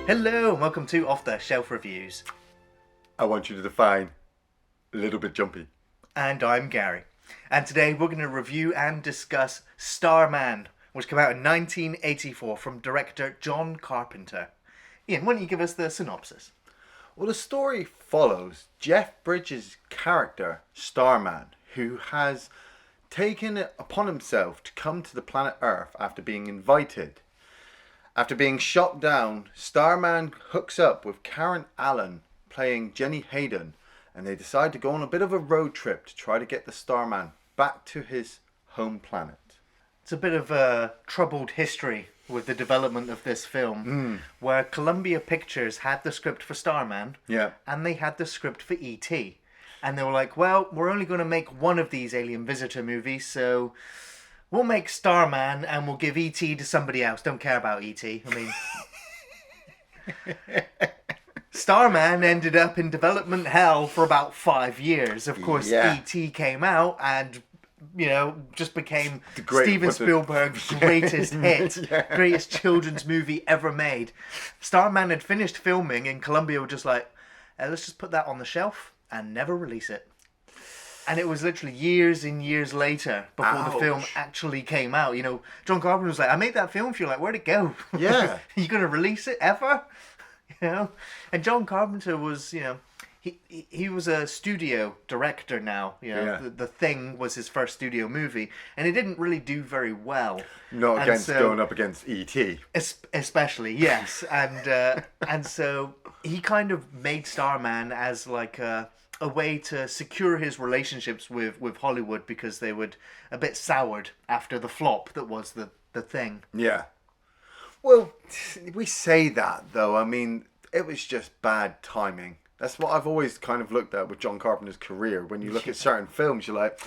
Hello, and welcome to Off the Shelf Reviews. I want you to define a little bit jumpy. And I'm Gary. And today we're going to review and discuss Starman, which came out in 1984 from director John Carpenter. Ian, why don't you give us the synopsis? Well, the story follows Jeff Bridges' character, Starman, who has taken it upon himself to come to the planet Earth after being invited. After being shot down, Starman hooks up with Karen Allen, playing Jenny Hayden, and they decide to go on a bit of a road trip to try to get the Starman back to his home planet. It's a bit of a troubled history with the development of this film, where Columbia Pictures had the script for Starman, Yeah. and they had the script for E.T. And they were like, well, we're only going to make one of these Alien Visitor movies, so we'll make Starman and we'll give E.T. to somebody else. Don't care about E.T. I mean, Starman ended up in development hell for about 5 years. Of course, Yeah. E.T. came out and, just became great- Steven what's it- Spielberg's greatest hit, Yeah. greatest children's movie ever made. Starman had finished filming and Columbia were just like, let's just put that on the shelf and never release it. And it was literally years and years later before the film Ouch. actually came out. John Carpenter was like, I made that film for you. Like, where'd it go? Yeah. Are you going to release it ever? And John Carpenter was, he was a studio director now. Yeah. The Thing was his first studio movie, and it didn't really do very well. Not And against so- going up against E.T. Especially, yes. And so he kind of made Starman as like a way to secure his relationships with Hollywood, because they would a bit soured after the flop that was the Thing. Yeah. Well, we say that though. I mean, it was just bad timing. That's what I've always kind of looked at with John Carpenter's career. When you look at certain films, you're like,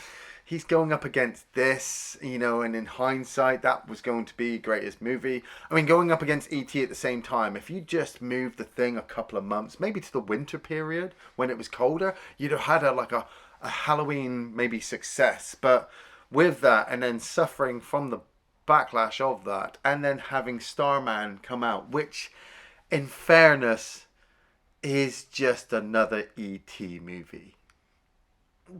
he's going up against this, and in hindsight, that was going to be greatest movie. I mean, going up against E.T. at the same time, if you just moved the Thing a couple of months, maybe to the winter period when it was colder, you'd have had a Halloween maybe success. But with that, and then suffering from the backlash of that, and then having Starman come out, which, in fairness, is just another E.T. movie.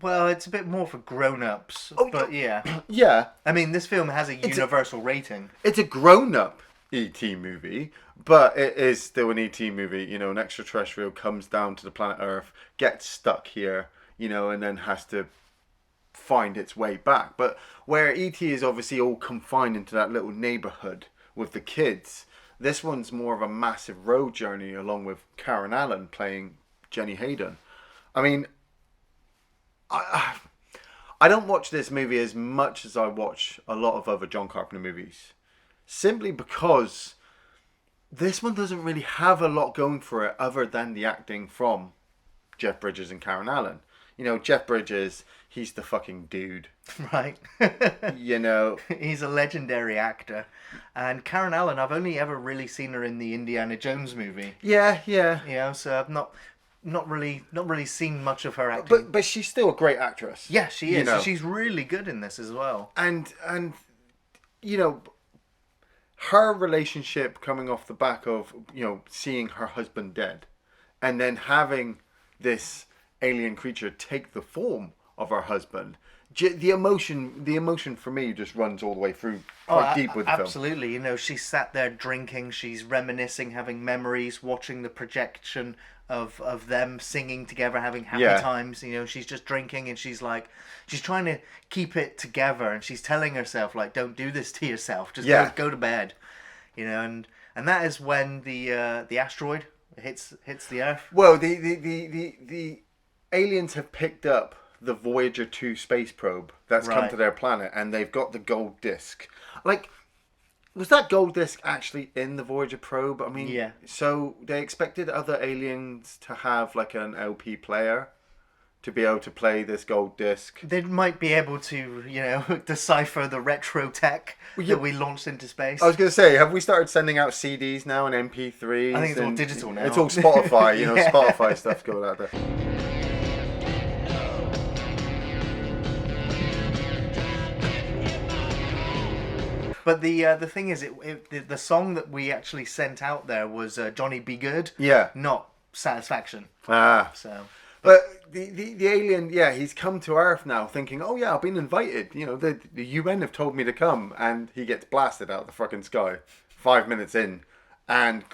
Well, it's a bit more for grown-ups, but yeah. Yeah, I mean, this film has a universal rating. it's a grown-up E.T. movie, but it is still an E.T. movie. An extraterrestrial comes down to the planet Earth, gets stuck here, and then has to find its way back. But where E.T. is obviously all confined into that little neighborhood with the kids, this one's more of a massive road journey, along with Karen Allen playing Jenny Hayden. I mean, I don't watch this movie as much as I watch a lot of other John Carpenter movies, simply because this one doesn't really have a lot going for it other than the acting from Jeff Bridges and Karen Allen. Jeff Bridges, he's the fucking dude. Right. He's a legendary actor. And Karen Allen, I've only ever really seen her in the Indiana Jones movie. Yeah. So I've not really seen much of her acting. But she's still a great actress. Yeah, she is. You know. She's really good in this as well. And her relationship coming off the back of, seeing her husband dead, and then having this alien creature take the form of her husband. The emotion for me just runs all the way through quite deep with the film. Absolutely. She's sat there drinking, she's reminiscing, having memories, watching the projection of them singing together, having happy times. She's just drinking and she's trying to keep it together, and she's telling herself, like, don't do this to yourself. Just go to bed. And that is when the asteroid hits the Earth. Well, the aliens have picked up the Voyager 2 space probe that's come to their planet, and they've got the gold disc. Like, was that gold disc actually in the Voyager probe? I mean, yeah. So they expected other aliens to have like an LP player to be able to play this gold disc. They might be able to, decipher the retro tech that we launched into space. I was going to say, have we started sending out CDs now and MP3s? I think it's all digital now. It's all Spotify, Yeah. Spotify stuff going out there. But the thing is, the song that we actually sent out there was Johnny Be Good, Yeah. not Satisfaction. Ah. So, But the alien, yeah, he's come to Earth now thinking, oh yeah, I've been invited. You know, the UN have told me to come. And he gets blasted out of the fucking sky 5 minutes in and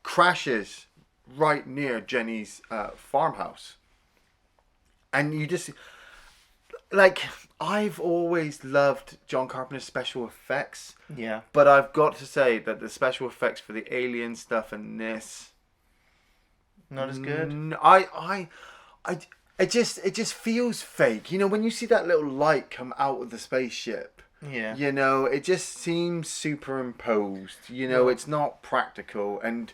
crashes right near Jenny's farmhouse. And you just, like, I've always loved John Carpenter's special effects. yeah. But I've got to say that the special effects for the alien stuff and this, Not as good. it just feels fake. You know, when you see that little light come out of the spaceship, Yeah. you know, it just seems superimposed. You know, it's not practical. And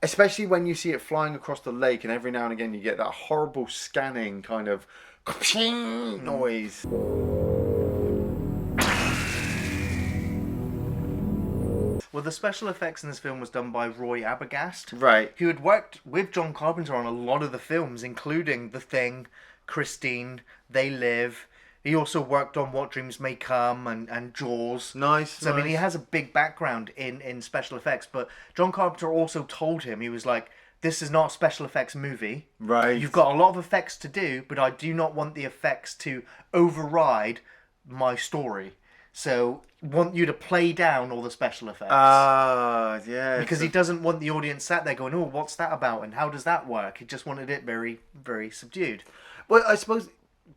especially when you see it flying across the lake and every now and again you get that horrible scanning kind of noise. Well, the special effects in this film was done by Roy Abergast, Right. who had worked with John Carpenter on a lot of the films, including The Thing, Christine, They Live. He also worked on What Dreams May Come and Jaws. Nice. So, I mean, he has a big background in special effects, but John Carpenter also told him, he was like, this is not a special effects movie. Right. You've got a lot of effects to do, but I do not want the effects to override my story. So, want you to play down all the special effects. Ah, yeah. Because he doesn't want the audience sat there going, oh, what's that about? And how does that work? He just wanted it very, very subdued. Well, I suppose,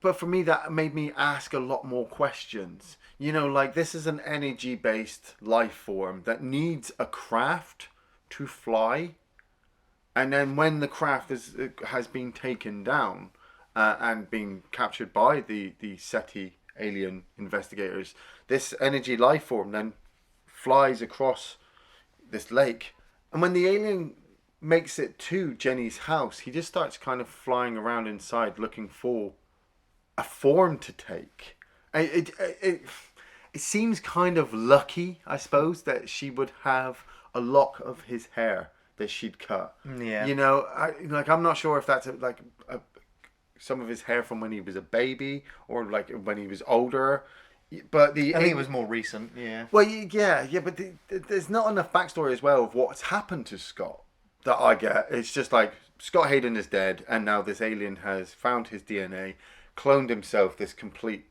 but for me, that made me ask a lot more questions. You know, like, this is an energy-based life form that needs a craft to fly. And then when the craft has been taken down and been captured by the SETI alien investigators, this energy life form then flies across this lake. And when the alien makes it to Jenny's house, he just starts kind of flying around inside looking for a form to take. It seems kind of lucky, I suppose, that she would have a lock of his hair that she'd cut. Yeah. You know, I'm not sure if that's some of his hair from when he was a baby or like when he was older. But I think it was more recent, yeah. Well, yeah, but there's not enough backstory as well of what's happened to Scott that I get. It's just like Scott Hayden is dead, and now this alien has found his DNA, cloned himself. This complete.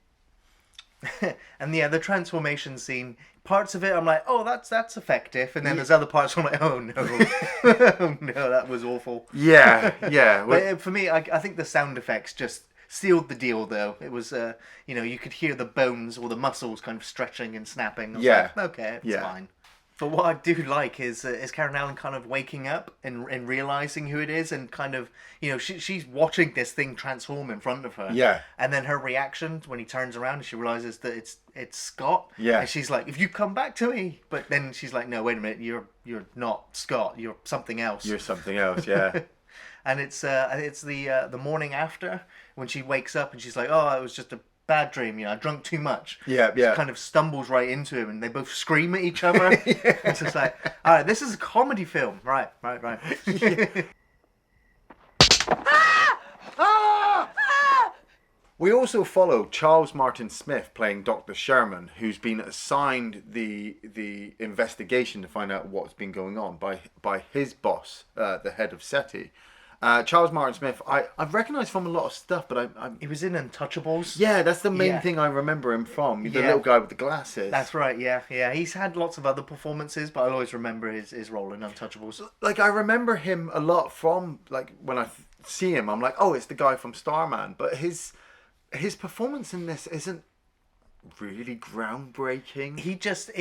And yeah, the transformation scene, parts of it I'm like, oh, that's effective, and then there's other parts where I'm like, oh no, oh no, that was awful. Yeah. But for me, I think the sound effects just sealed the deal, though. It was, you know, you could hear the bones or the muscles kind of stretching and snapping. I was like, okay, it's fine. But what I do like is Karen Allen kind of waking up and realizing who it is, and kind of, you know, she's watching this thing transform in front of her. Yeah. And then her reaction when he turns around and she realizes that it's Scott. Yeah. And she's like, if you come back to me. But then she's like, no, wait a minute, you're not Scott. You're something else. You're something else, yeah. And it's the morning after when she wakes up and she's like, oh, it was just a bad dream, you know, I drunk too much. Yeah. She kind of stumbles right into him and they both scream at each other. It's just like, all right, this is a comedy film. Right. We also follow Charles Martin Smith playing Dr. Sherman, who's been assigned the investigation to find out what's been going on by his boss, the head of SETI. Charles Martin Smith, I've recognised from a lot of stuff, but He was in Untouchables. Yeah, that's the main thing I remember him from. The little guy with the glasses. That's right, yeah. He's had lots of other performances, but I always remember his role in Untouchables. Like, I remember him a lot from, like, when I see him, I'm like, oh, it's the guy from Starman. But his performance in this isn't really groundbreaking. He just...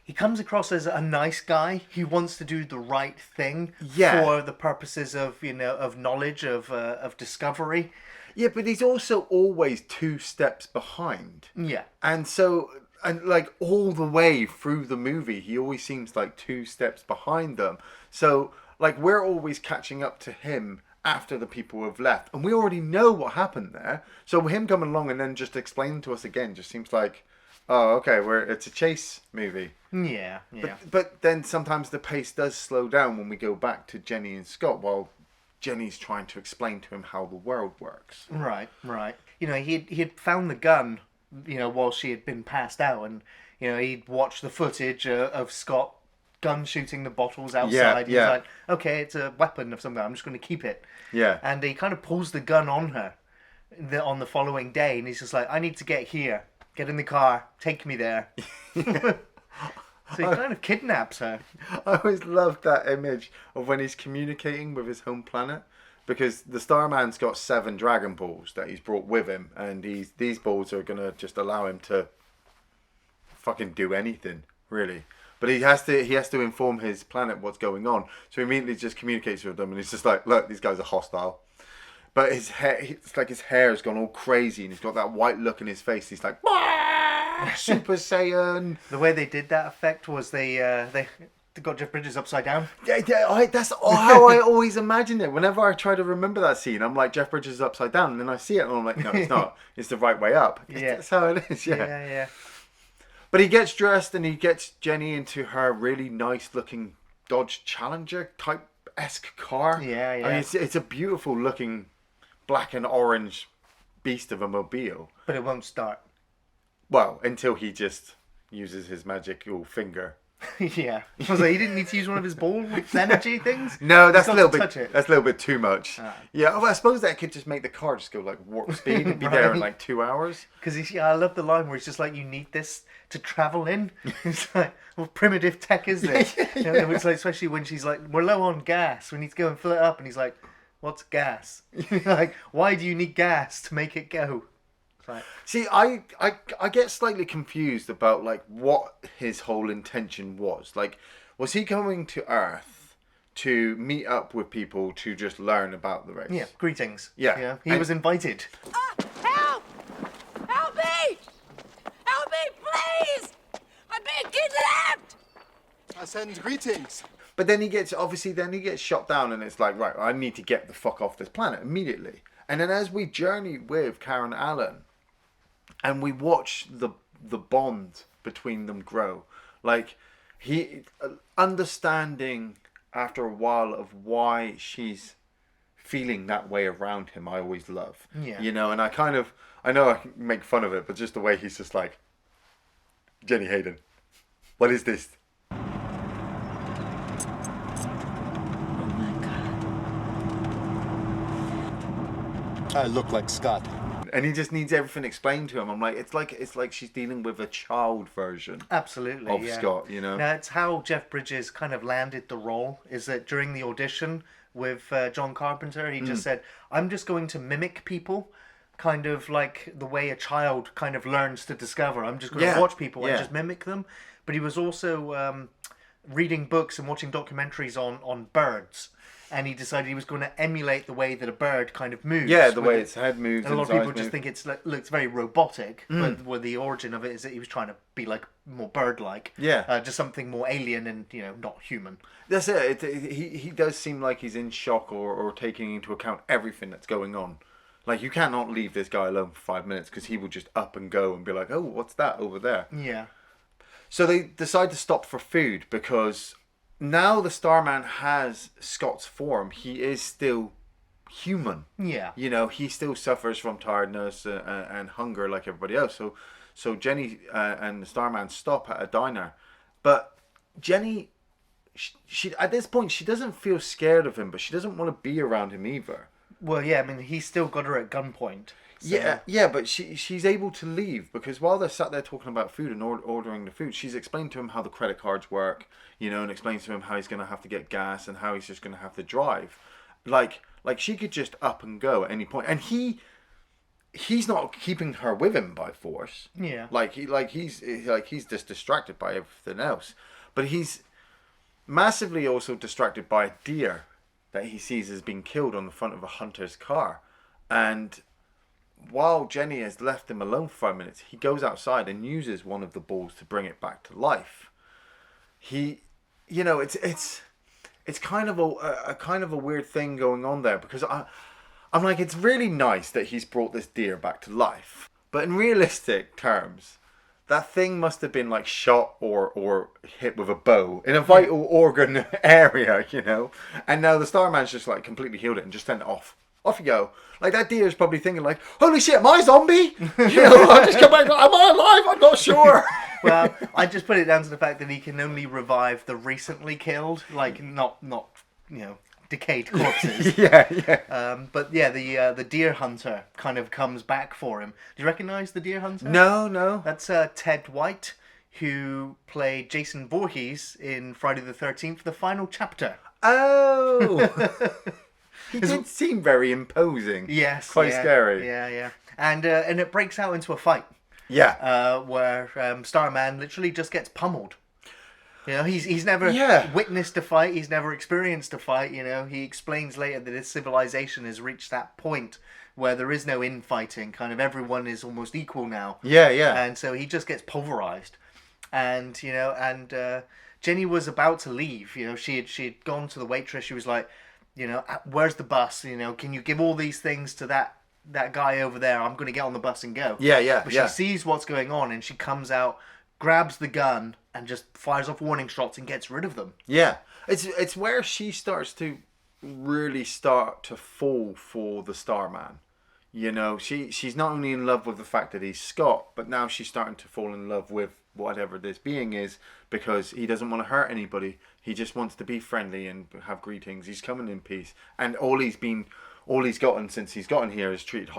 He comes across as a nice guy who wants to do the right thing for the purposes of, you know, of knowledge, of discovery. Yeah, but he's also always 2 steps behind. Yeah. And so, and like all the way through the movie, he always seems like 2 steps behind them. So, like, we're always catching up to him after the people have left. And we already know what happened there. So him coming along and then just explaining to us again just seems like, oh, okay, it's a chase movie. Yeah. But then sometimes the pace does slow down when we go back to Jenny and Scott while Jenny's trying to explain to him how the world works. Right. You know, he had found the gun, you know, while she had been passed out, and You know, he'd watch the footage of Scott gun shooting the bottles Yeah, outside. He's yeah. like, okay, it's a weapon of some kind. I'm just going to keep it. Yeah. And he kind of pulls the gun on her on the following day, and he's just like, I need to get here. Get in the car. Take me there. So he kind of kidnaps her. I always loved that image of when he's communicating with his home planet, because the Starman's got 7 Dragon Balls that he's brought with him, and these balls are gonna just allow him to fucking do anything, really. But he has to inform his planet what's going on. So he immediately just communicates with them, and he's just like, look, these guys are hostile. But his hair, it's like his hair has gone all crazy, and he's got that white look in his face. He's like, Super Saiyan. The way they did that effect was they got Jeff Bridges upside down. Yeah, that's how I always imagined it. Whenever I try to remember that scene, I'm like, Jeff Bridges is upside down, and then I see it, and I'm like, no, it's not. It's the right way up. Yeah. That's how it is. Yeah. But he gets dressed, and he gets Jenny into her really nice looking Dodge Challenger type esque car. Yeah. I mean, it's a beautiful looking black and orange beast of a mobile. But it won't start. Well, until he just uses his magical finger. Yeah. I was like, he didn't need to use one of his ball energy things? No, that's He's a got little to bit. touch it. That's a little bit too much. Ah. Yeah, well, I suppose that could just make the car just go like warp speed and be there in like 2 hours. Because I love the line where it's just like, you need this to travel in. It's like, what primitive tech is this? You know, it's like, especially when she's like, we're low on gas, we need to go and fill it up, and he's like, what's gas? Like, why do you need gas to make it go? It's like, See, I get slightly confused about like what his whole intention was. Like, was he coming to Earth to meet up with people to just learn about the race? yeah, greetings. Yeah. He was invited. Help! Help me! Help me, please! I'm being kidnapped! I send greetings. But then he gets shot down, and it's like, right, I need to get the fuck off this planet immediately. And then as we journey with Karen Allen, and we watch the bond between them grow, like he understanding after a while of why she's feeling that way around him, I always love. Yeah. You know, and I know I can make fun of it, but just the way he's just like, Jenny Hayden, what is this? I look like Scott. And he just needs everything explained to him. I'm like, it's like she's dealing with a child version Absolutely, of yeah. Scott, you know. Now, it's how Jeff Bridges kind of landed the role, is that during the audition with John Carpenter, he just said, I'm just going to mimic people, kind of like the way a child kind of learns to discover. I'm just going to watch people and just mimic them. But he was also reading books and watching documentaries on birds. And he decided he was going to emulate the way that a bird kind of moves. Yeah, the way its head moves. And a lot of its people eyes just move. think it's looks very robotic, but where the origin of it is that he was trying to be like more bird-like. Yeah. Just something more alien and not human. That's it. He does seem like he's in shock or taking into account everything that's going on. Like, you cannot leave this guy alone for 5 minutes because he will just up and go and be like, oh, what's that over there? Yeah. So they decide to stop for food because now the Starman has Scott's form. He is still human. Yeah. You know, he still suffers from tiredness and hunger like everybody else. So Jenny and the Starman stop at a diner. But Jenny, she at this point, she doesn't feel scared of him, but she doesn't want to be around him either. Well, yeah, I mean, he's still got her at gunpoint. So. Yeah, but she's able to leave because while they're sat there talking about food and ordering the food, she's explained to him how the credit cards work, you know, and explains to him how he's going to have to get gas and how he's just going to have to drive. Like she could just up and go at any point, and he's not keeping her with him by force. Yeah. He's just distracted by everything else, but he's massively also distracted by a deer that he sees as being killed on the front of a hunter's car, and while Jenny has left him alone for 5 minutes, he goes outside and uses one of the balls to bring it back to life. He, you know, it's kind of a weird thing going on there because I'm like, it's really nice that he's brought this deer back to life, but in realistic terms, that thing must have been like shot or hit with a bow in a vital organ area, you know. And now the Starman's just like completely healed it and just sent it off. Off you go. Like, that deer's probably thinking, like, holy shit, am I a zombie? You know, I just come back, am I alive? I'm not sure. Well, I just put it down to the fact that he can only revive the recently killed, like not decayed corpses. Yeah. But yeah, the deer hunter kind of comes back for him. Do you recognise the deer hunter? No. That's Ted White, who played Jason Voorhees in Friday the 13th, the final chapter. Oh. He did seem very imposing. Yes. Quite scary. Yeah. And it breaks out into a fight. Yeah. Where Starman literally just gets pummeled. You know, he's never witnessed a fight. He's never experienced a fight. You know, he explains later that his civilization has reached that point where there is no infighting. Kind of everyone is almost equal now. Yeah. And so he just gets pulverized. And Jenny was about to leave. You know, she had gone to the waitress. She was like, you know, where's the bus? You know, can you give all these things to that guy over there? I'm going to get on the bus and go. Yeah. But she sees what's going on and she comes out, grabs the gun and just fires off warning shots and gets rid of them. Yeah. It's where she starts to really start to fall for the Starman. You know, she's not only in love with the fact that he's Scott, but now she's starting to fall in love with whatever this being is, because he doesn't want to hurt anybody. He just wants to be friendly and have greetings. He's coming in peace, and all he's gotten since he's gotten here is treated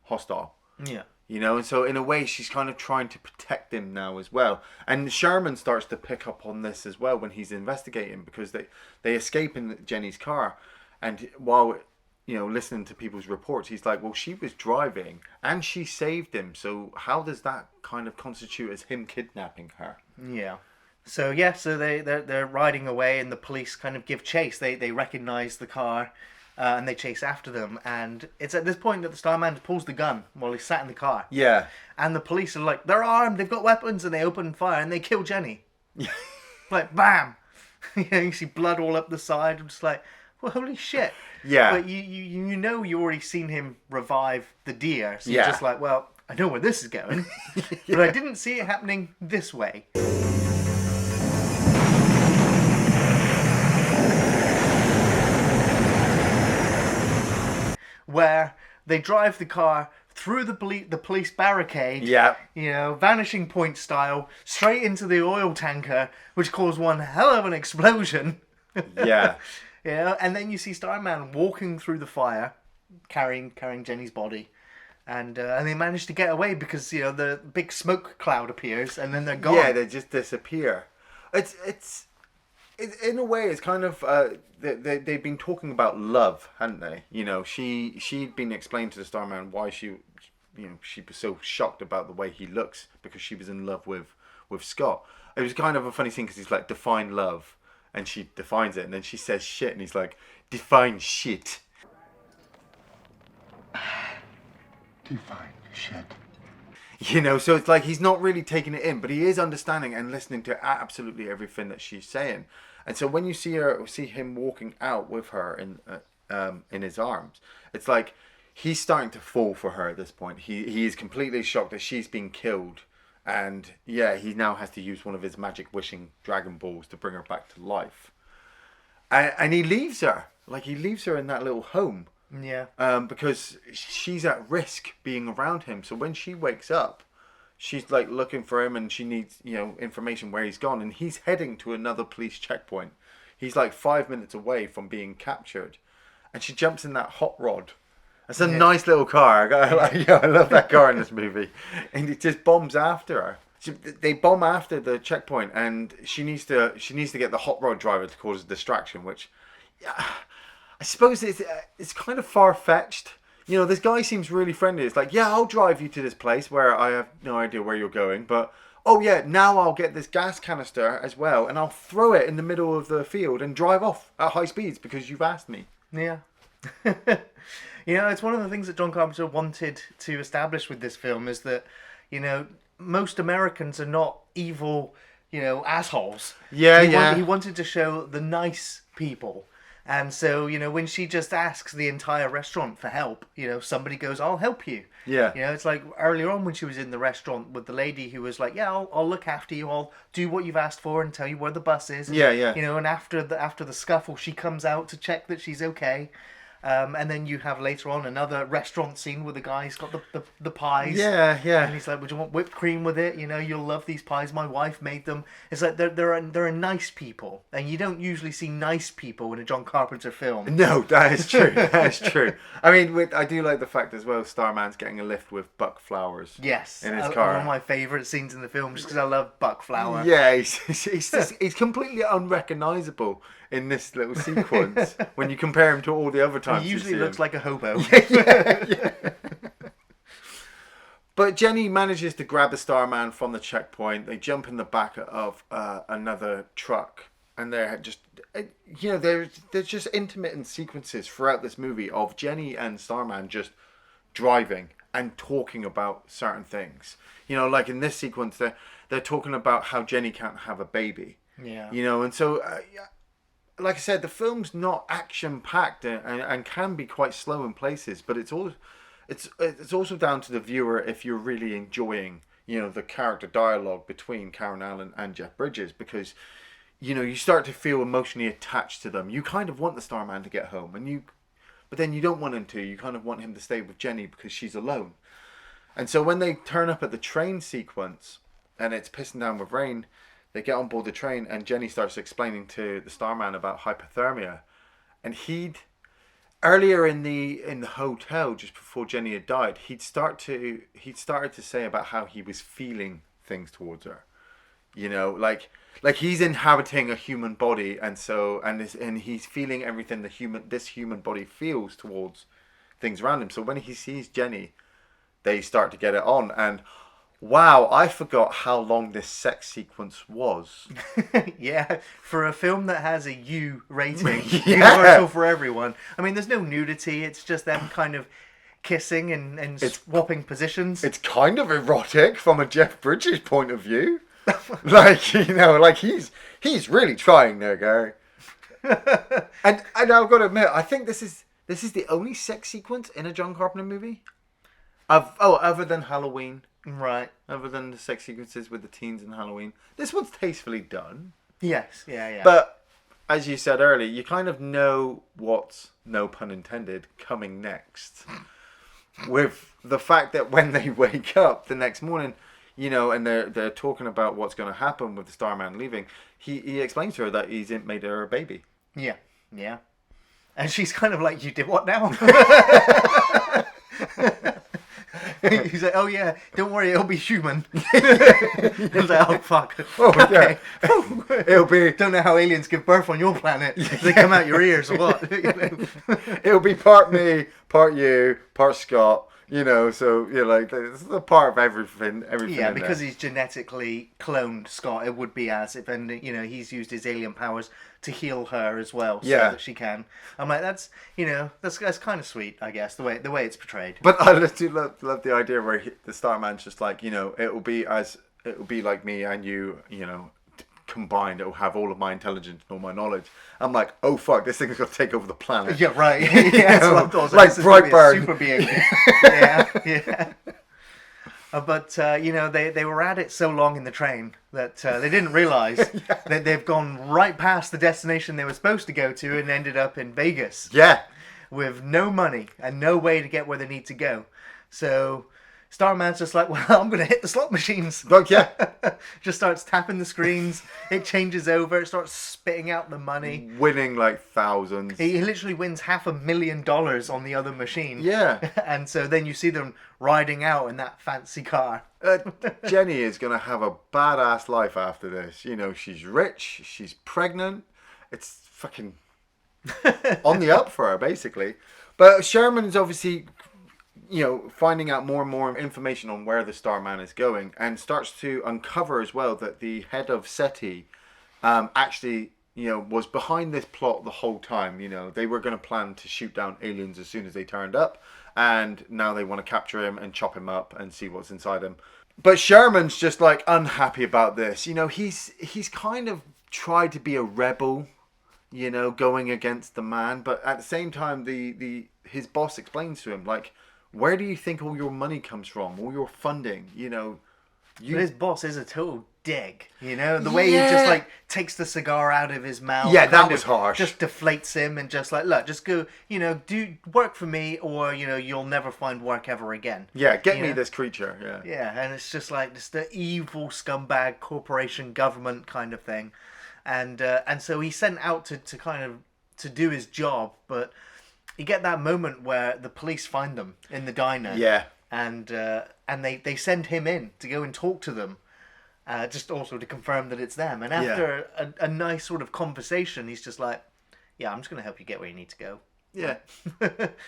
hostile. Yeah. You know, and so in a way she's kind of trying to protect him now as well. And Sherman starts to pick up on this as well when he's investigating, because they escape in Jenny's car, and while, you know, listening to people's reports, he's like, well, she was driving and she saved him, so how does that kind of constitute as him kidnapping her? Yeah. So they're riding away and the police kind of give chase. They recognize the car and they chase after them, and it's at this point that the Starman pulls the gun while he's sat in the car. Yeah. And the police are like, they're armed, they've got weapons, and they open fire and they kill Jenny. Like, bam! You know, you see blood all up the side. I'm just like, well, holy shit. Yeah. But you know you already seen him revive the deer, so you're just like, well, I know where this is going. But I didn't see it happening this way. Where they drive the car through the police barricade, Yeah. you know, vanishing point style, straight into the oil tanker, which caused one hell of an explosion. Yeah. You know, and then you see Starman walking through the fire, carrying Jenny's body, and they manage to get away because, you know, the big smoke cloud appears and then they're gone. Yeah, they just disappear. It's in a way, it's kind of they've been talking about love, hadn't they? You know, she'd been explained to the Starman why she was so shocked about the way he looks, because she was in love with Scott. It was kind of a funny thing because he's like, define love, and she defines it, and then she says shit, and he's like, define shit. Define shit. You know, so it's like he's not really taking it in, but he is understanding and listening to absolutely everything that she's saying. And so when you see him walking out with her in his arms, it's like he's starting to fall for her at this point. He is completely shocked that she's been killed, and yeah, he now has to use one of his magic wishing Dragon Balls to bring her back to life. And he leaves her, in that little home. Yeah. Because she's at risk being around him. So when she wakes up, she's like looking for him, and she needs, you know, information where he's gone, and he's heading to another police checkpoint. He's like 5 minutes away from being captured, and she jumps in that hot rod. It's a nice little car. I love that car in this movie, and it just bombs after her. They bomb after the checkpoint, and she needs to get the hot rod driver to cause a distraction, which, I suppose it's kind of far-fetched. You know, this guy seems really friendly. It's like, yeah, I'll drive you to this place where I have no idea where you're going, but, oh yeah, now I'll get this gas canister as well, and I'll throw it in the middle of the field and drive off at high speeds because you've asked me. Yeah. You know, it's one of the things that John Carpenter wanted to establish with this film is that, you know, most Americans are not evil, you know, assholes. Yeah, He wanted to show the nice people. And so, you know, when she just asks the entire restaurant for help, you know, somebody goes, I'll help you. Yeah. You know, it's like earlier on when she was in the restaurant with the lady who was like, yeah, I'll look after you. I'll do what you've asked for and tell you where the bus is. Yeah. You know, and after the scuffle, she comes out to check that she's okay. And then you have later on another restaurant scene where the guy's got the pies. Yeah, yeah. And he's like, "Would you want whipped cream with it? You know, you'll love these pies. My wife made them." It's like they're nice people, and you don't usually see nice people in a John Carpenter film. No, that is true. That is true. I mean, I do like the fact as well. Starman's getting a lift with Buck Flowers. Yes, in his car. One of my favourite scenes in the film, just because I love Buck Flower. Yeah, he's completely unrecognizable in this little sequence when you compare him to all the other times. He usually looks like a hobo. Yeah. But Jenny manages to grab the Starman from the checkpoint. They jump in the back of another truck, and they're just, there's just intermittent sequences throughout this movie of Jenny and Starman just driving and talking about certain things. You know, like in this sequence, they're talking about how Jenny can't have a baby. Yeah. You know, and so, like I said, the film's not action packed and can be quite slow in places, but it's also down to the viewer if you're really enjoying, you know, the character dialogue between Karen Allen and Jeff Bridges, because, you know, you start to feel emotionally attached to them. You kind of want the Starman to get home, but then you don't want him to. You kind of want him to stay with Jenny because she's alone. And so when they turn up at the train sequence and it's pissing down with rain, they get on board the train and Jenny starts explaining to the Starman about hypothermia, and earlier in the hotel, just before Jenny had died, he'd started to say about how he was feeling things towards her. You know, like he's inhabiting a human body, and he's feeling everything this human body feels towards things around him. So when he sees Jenny, they start to get it on, and wow, I forgot how long this sex sequence was. Yeah, for a film that has a U rating, Yeah. universal for everyone. I mean, there's no nudity. It's just them kind of kissing and swapping positions. It's kind of erotic from a Jeff Bridges point of view. Like, you know, like he's really trying there, Gary. and I've got to admit, I think this is the only sex sequence in a John Carpenter movie. Other than Halloween. Right. Other than the sex sequences with the teens in Halloween. This one's tastefully done. Yes, yeah. But, as you said earlier, you kind of know what's, no pun intended, coming next. With the fact that when they wake up the next morning, you know, and they're talking about what's going to happen with the Starman leaving, he explains to her that he's made her a baby. Yeah. And she's kind of like, "You did what now?" He's like, "Oh yeah, don't worry, it'll be human." He's like, "Oh fuck." Oh okay. yeah. It'll be. Don't know how aliens give birth on your planet. They come out your ears or what? It'll be part me, part you, part Scott. You know, so you're like, it's a part of everything. Yeah, in because there. he's genetically cloned Scott. It would be as if, and you know, he's used his alien powers to heal her as well, so Yeah. that she can. I'm like, that's kind of sweet, I guess, the way it's portrayed. But I do love the idea where the Starman's just like, you know, it'll be like me and you know, combined. It'll have all of my intelligence and all my knowledge. I'm like, oh fuck, this thing's gonna take over the planet. Yeah, right. Yeah, that's what I thought. Like This is gonna be a Brightburn. super being. Yeah. But you know, they were at it so long in the train that they didn't realise that they've gone right past the destination they were supposed to go to and ended up in Vegas. Yeah. With no money and no way to get where they need to go. So Starman's just like, well, I'm going to hit the slot machines. Like, yeah. Just starts tapping the screens. It changes over. It starts spitting out the money. Winning like thousands. He literally wins $500,000 on the other machine. Yeah. And so then you see them riding out in that fancy car. Jenny is going to have a badass life after this. You know, she's rich. She's pregnant. It's fucking on the up for her, basically. But Sherman's obviously, you know, finding out more and more information on where the Starman is going, and starts to uncover as well that the head of SETI actually, you know, was behind this plot the whole time. You know, they were going to plan to shoot down aliens as soon as they turned up, and now they want to capture him and chop him up and see what's inside him. But Sherman's just like unhappy about this. You know, he's kind of tried to be a rebel, you know, going against the man, but at the same time, his boss explains to him, like, where do you think all your money comes from? All your funding, you know? But his boss is a total dick, you know, the way he just like takes the cigar out of his mouth. Yeah, that was harsh. Just deflates him and just like, look, just go, you know, do work for me, or you know, you'll never find work ever again. Yeah, get me know? this creature. Yeah. Yeah, and it's just like this the evil scumbag corporation government kind of thing, and so he's sent out to kind of to do his job, but you get that moment where the police find them in the diner. Yeah. And they send him in to go and talk to them. Just also to confirm that it's them. And after a nice sort of conversation, he's just like, yeah, I'm just going to help you get where you need to go. Yeah.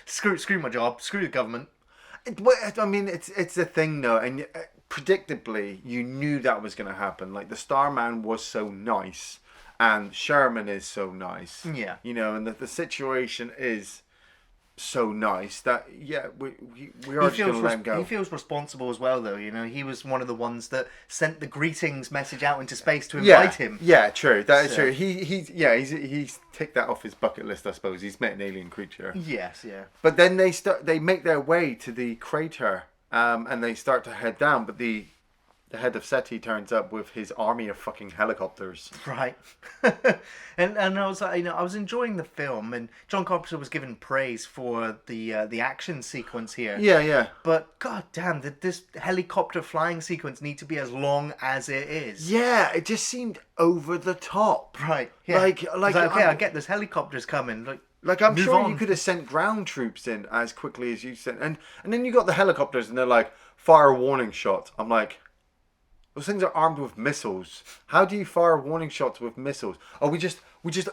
Screw my job. Screw the government. I mean, it's a thing, though. And predictably, you knew that was going to happen. Like, the Starman was so nice. And Sherman is so nice. Yeah. You know, and the situation is so nice that we are just going to let him go. He feels responsible as well, though. You know, he was one of the ones that sent the greetings message out into space to invite him. Yeah, true. That is true. He's ticked that off his bucket list, I suppose. He's met an alien creature. Yes, yeah. But then they make their way to the crater, and they start to head down. But the head of SETI turns up with his army of fucking helicopters. Right. and I was like, you know, I was enjoying the film, and John Carpenter was given praise for the action sequence here. Yeah. But god damn, did this helicopter flying sequence need to be as long as it is? Yeah, it just seemed over the top. Right. Yeah. Like okay, I get this helicopter's coming. Like I'm move sure on. you could have sent ground troops in as quickly as you sent, and then you got the helicopters, and they're like fire warning shots. I'm like, those things are armed with missiles. How do you fire warning shots with missiles? Oh, we just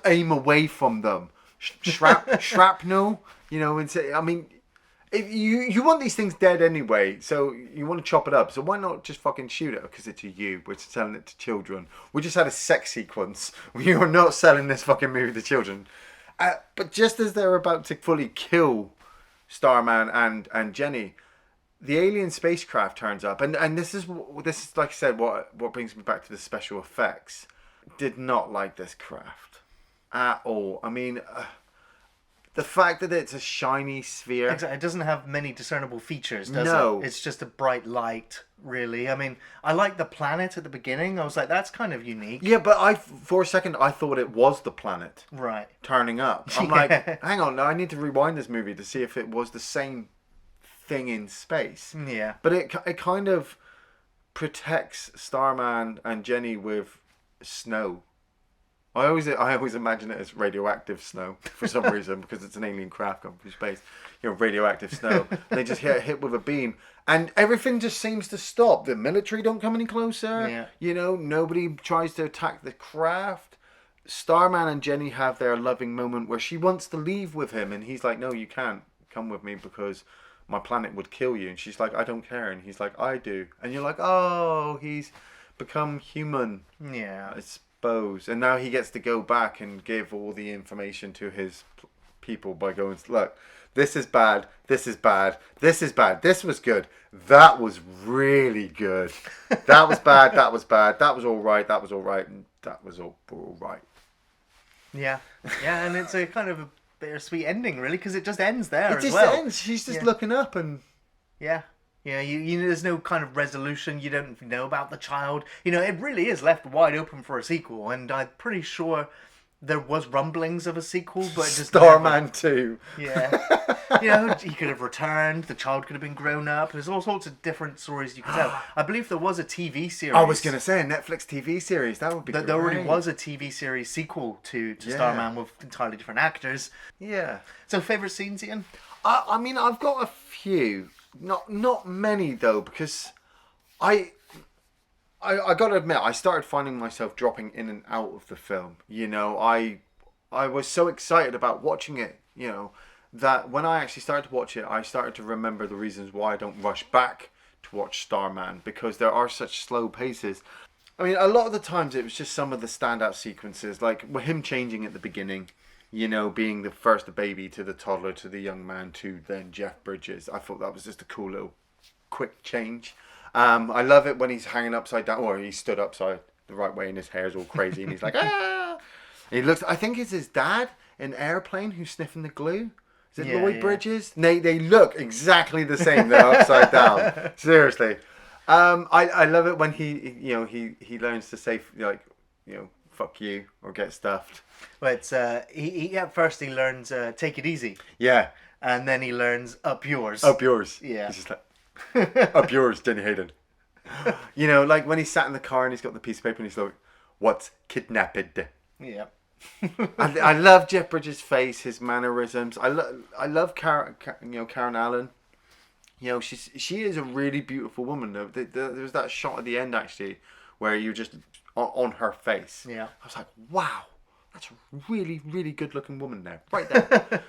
aim away from them. Shrapnel, you know. And say, I mean, if you want these things dead anyway, so you want to chop it up. So why not just fucking shoot it? Because it's you. We're selling it to children. We just had a sex sequence. We are not selling this fucking movie to children. But just as they're about to fully kill Starman and Jenny, the alien spacecraft turns up, and this is like I said, what brings me back to the special effects. Did not like this craft at all. I mean, the fact that it's a shiny sphere. Exactly. It doesn't have many discernible features, does No. it? It's just a bright light, really. I mean, I like the planet at the beginning. I was like, that's kind of unique. Yeah, but for a second I thought it was the planet Right. turning up. I'm like, hang on, now I need to rewind this movie to see if it was the same thing in space. Yeah. But it kind of protects Starman and Jenny with snow. I always imagine it as radioactive snow for some reason, because it's an alien craft going through space. You know, radioactive snow. They just get hit with a beam, and everything just seems to stop. The military don't come any closer. Yeah. You know, nobody tries to attack the craft. Starman and Jenny have their loving moment where she wants to leave with him, and he's like, "No, you can't come with me because my planet would kill you." And she's like, "I don't care." And he's like, "I do." And you're like, "Oh, he's become human." Yeah. I suppose. And now he gets to go back and give all the information to his people by going, "Look, this is bad, this is bad, this is bad, this was good, that was really good, that was bad, that was bad, that was all right, that was all right, and that was all right." Yeah. Yeah, and it's a kind of a bittersweet ending, really, because it just ends there It just well. ends. She's just looking up and... Yeah. Yeah, you there's no kind of resolution. You don't know about the child. You know, it really is left wide open for a sequel, and I'm pretty sure there was rumblings of a sequel, but it just Starman 2. Yeah. You know, he could have returned, the child could have been grown up. There's all sorts of different stories you could tell. I believe there was a TV series. I was going to say a Netflix TV series. That would be great. There already was a TV series sequel to Starman with entirely different actors. Yeah. So, favourite scenes, Ian? I mean, I've got a few. Not many, though, because I got to admit, I started finding myself dropping in and out of the film. You know, I was so excited about watching it, you know, that when I actually started to watch it, I started to remember the reasons why I don't rush back to watch Starman, because there are such slow paces. I mean, a lot of the times it was just some of the standout sequences, like with him changing at the beginning, you know, being the first baby to the toddler to the young man to then Jeff Bridges. I thought that was just a cool little quick change. I love it when he's hanging upside down, or he stood upside the right way and his hair's all crazy and he's like, ah! He looks, I think it's his dad in Airplane who's sniffing the glue. Is it Lloyd Bridges? They look exactly the same. They're upside down. Seriously. I love it when he learns to say like fuck you or get stuffed. But it's, he at first he learns take it easy, Yeah, and then he learns up yours. up yours. Yeah. He's just like up yours, Jenny Hayden. Like when he sat in the car and he's got the piece of paper and he's like, "What's kidnapped?" Yeah. I love Jeff Bridges' face, his mannerisms. I love Karen Allen. She is a really beautiful woman. There was that shot at the end actually where you just on her face. Yeah. I was like, wow, that's a really, really good looking woman there, right there.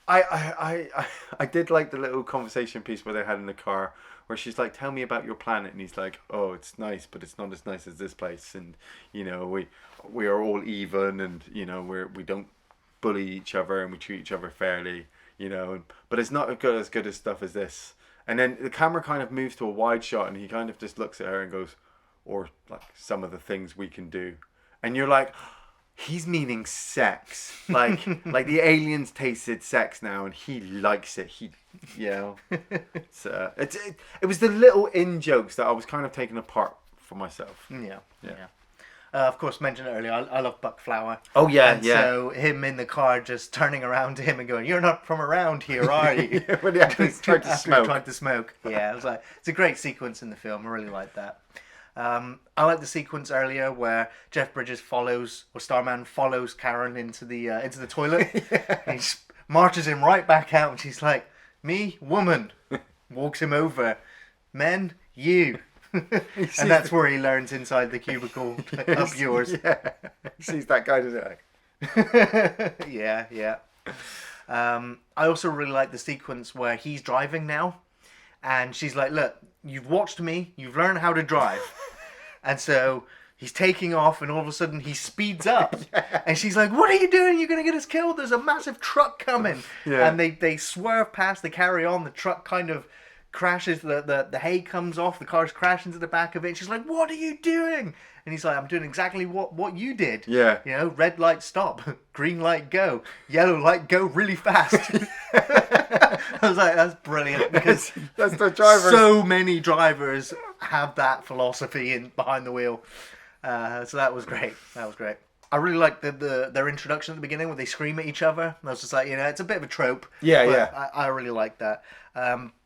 I did like the little conversation piece where they had in the car where she's like, tell me about your planet, and he's like, oh, it's nice, but it's not as nice as this place, and we are all even, and we don't bully each other and we treat each other fairly, but it's not as good as stuff as this. And then the camera kind of moves to a wide shot and he kind of just looks at her and goes, or like some of the things we can do, and you're like, he's meaning sex, like the aliens tasted sex now and he likes it. It was the little in jokes that I was kind of taking apart for myself. Yeah. Of course, mentioned it earlier. I love Buck Flower. Oh yeah, and so him in the car just turning around to him and going, "You're not from around here, are you?" When he actually tried to smoke. Tried to smoke. Yeah, it was like it's a great sequence in the film. I really like that. I like the sequence earlier where Jeff Bridges Starman follows Karen into the toilet. And he marches him right back out, and she's like, "Me, woman," walks him over. "Men, you." And that's where he learns inside the cubicle up yours. Yeah, he sees that guy, doesn't he? Yeah. I also really like the sequence where he's driving now, and she's like, "Look, you've watched me. You've learned how to drive." And so he's taking off, and all of a sudden he speeds up. Yeah. And she's like, "What are you doing? You're going to get us killed. There's a massive truck coming." Yeah. And they swerve past, they carry on. The truck kind of crashes, the hay comes off, the cars crash into the back of it. And she's like, "What are you doing?" And he's like, "I'm doing exactly what you did." Yeah. Red light stop, green light go, yellow light go really fast. I was like, that's brilliant, because that's the driver. So many drivers have that philosophy behind the wheel. So that was great. I really liked their introduction at the beginning where they scream at each other. I was just like, it's a bit of a trope. Yeah. I really liked that.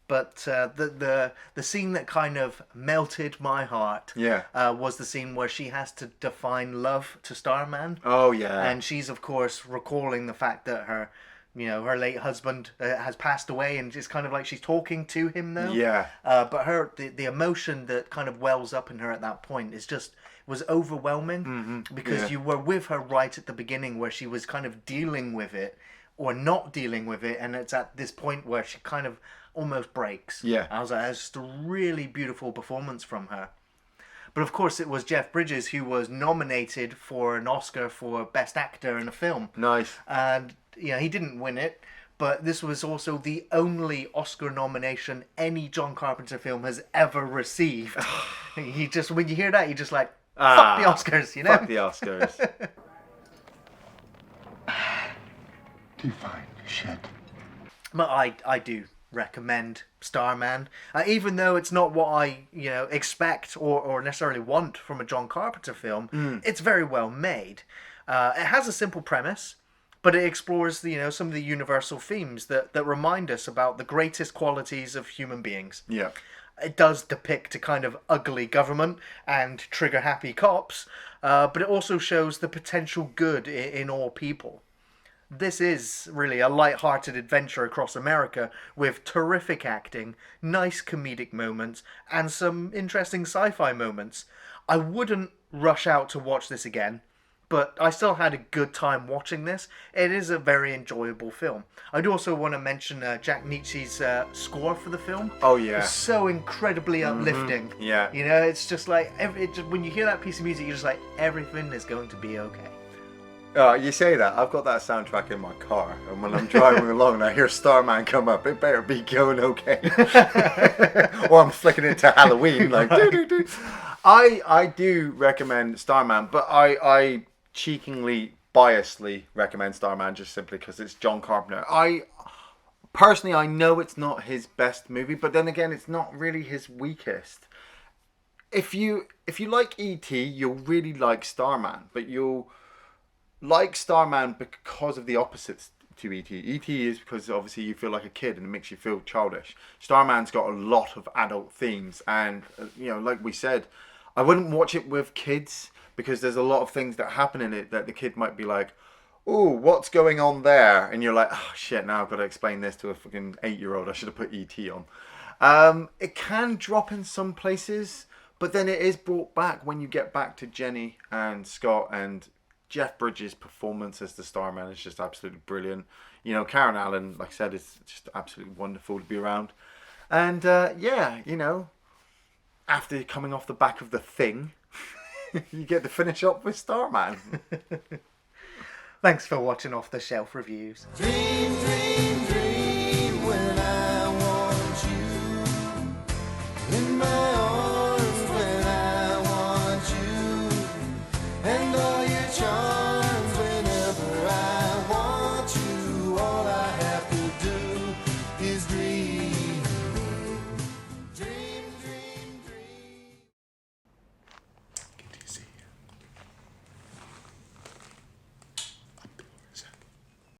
But the scene that kind of melted my heart was the scene where she has to define love to Starman. Oh, yeah. And she's, of course, recalling the fact that her late husband has passed away, and it's kind of like she's talking to him now. Yeah. But the emotion that kind of wells up in her at that point was overwhelming, because you were with her right at the beginning where she was kind of dealing with it or not dealing with it, and it's at this point where she kind of almost breaks. Yeah. I was like, that's just a really beautiful performance from her. But of course it was Jeff Bridges who was nominated for an Oscar for Best Actor in a Film. Nice. And he didn't win it, but this was also the only Oscar nomination any John Carpenter film has ever received. When you hear that, you're just like, fuck the Oscars, Fuck the Oscars. Define shit. But I do recommend Starman, even though it's not what I expect or necessarily want from a John Carpenter film. It's very well made. It has a simple premise, but it explores some of the universal themes that remind us about the greatest qualities of human beings. Yeah. It does depict a kind of ugly government and trigger happy cops, but it also shows the potential good in all people. This is really a light-hearted adventure across America with terrific acting, nice comedic moments, and some interesting sci-fi moments. I wouldn't rush out to watch this again, but I still had a good time watching this. It is a very enjoyable film. I'd also want to mention Jack Nietzsche's score for the film. Oh, yeah. It's so incredibly uplifting. Yeah. It's just like, when you hear that piece of music, you're just like, everything is going to be okay. You say that, I've got that soundtrack in my car, and when I'm driving along and I hear Starman come up, it better be going okay. Or I'm flicking it to Halloween, like, doo-doo-doo. I do recommend Starman, but I cheekingly, biasedly recommend Starman just simply because it's John Carpenter. personally, I know it's not his best movie, but then again, it's not really his weakest. If you like E.T., you'll really like Starman, but you'll like Starman because of the opposites to E.T. E.T. is because obviously you feel like a kid and it makes you feel childish. Starman's got a lot of adult themes, and like we said, I wouldn't watch it with kids because there's a lot of things that happen in it that the kid might be like, "Oh, what's going on there?" And you're like, "Oh shit, now I've got to explain this to a fucking 8-year-old. I should have put E.T. on." It can drop in some places, but then it is brought back when you get back to Jenny and Scott, and Jeff Bridges' performance as the Starman is just absolutely brilliant. Karen Allen, like I said, is just absolutely wonderful to be around. And after coming off the back of The Thing, you get to finish up with Starman. Thanks for watching Off the Shelf Reviews. Dream, dream, dream when I